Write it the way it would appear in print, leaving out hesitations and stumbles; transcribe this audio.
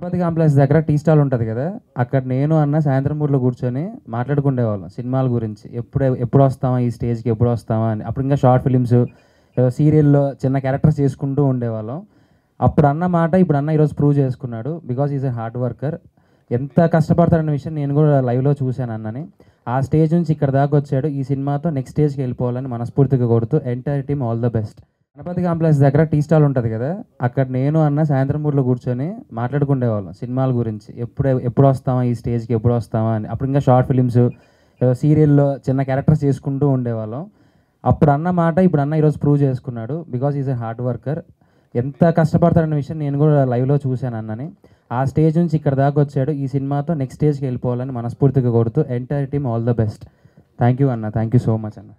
Ganapati complex దగ్గర tea stall ఉంటుంది కదా, అక్కడ నేను అన్న సాయంత్రం పూటలో కూర్చొని మాట్లాడుకునేవాళ్ళం సినిమాల గురించి. ఎప్పుడు వస్తామా ఈ స్టేజ్కి, ఎప్పుడు వస్తామా అని. అప్పుడు ఇంకా షార్ట్ ఫిలిమ్స్, సీరియల్లో చిన్న క్యారెక్టర్స్ చేసుకుంటూ ఉండేవాళ్ళం. అప్పుడు అన్న మాట ఇప్పుడు అన్న ఈరోజు ప్రూవ్ చేసుకున్నాడు. Because is a hard worker. ఎంత కష్టపడతాడన్న విషయం నేను కూడా లైవ్లో చూశాను అన్నని. ఆ స్టేజ్ నుంచి ఇక్కడ దాకా వచ్చాడు. ఈ సినిమాతో నెక్స్ట్ స్టేజ్కి వెళ్ళిపోవాలని మనస్ఫూర్తిగా కోరుతూ entire team all the best. Ganapathi complex దగ్గర టీ స్టాల్ ఉంటుంది కదా, అక్కడ నేను అన్న సాయంత్రం పూటలో కూర్చొని మాట్లాడుకునేవాళ్ళం సినిమాల గురించి. ఎప్పుడు వస్తామా ఈ స్టేజ్కి, ఎప్పుడు వస్తామా అని. అప్పుడు ఇంకా షార్ట్ ఫిలిమ్స్, సీరియల్లో చిన్న క్యారెక్టర్స్ చేసుకుంటూ ఉండేవాళ్ళం. అప్పుడు అన్న మాట ఇప్పుడు అన్న ఈరోజు ప్రూవ్ చేసుకున్నాడు. Because is a hard worker. ఎంత కష్టపడతాడన్న విషయం నేను కూడా లైవ్లో చూశాను అన్నని. ఆ స్టేజ్ నుంచి ఇక్కడ దాకా వచ్చాడు. ఈ సినిమాతో నెక్స్ట్ స్టేజ్కి వెళ్ళిపోవాలని మనస్ఫూర్తిగా కోరుతూ entire team all the best. Thank you అన్న, థ్యాంక్ యూ సో మచ్ అన్న.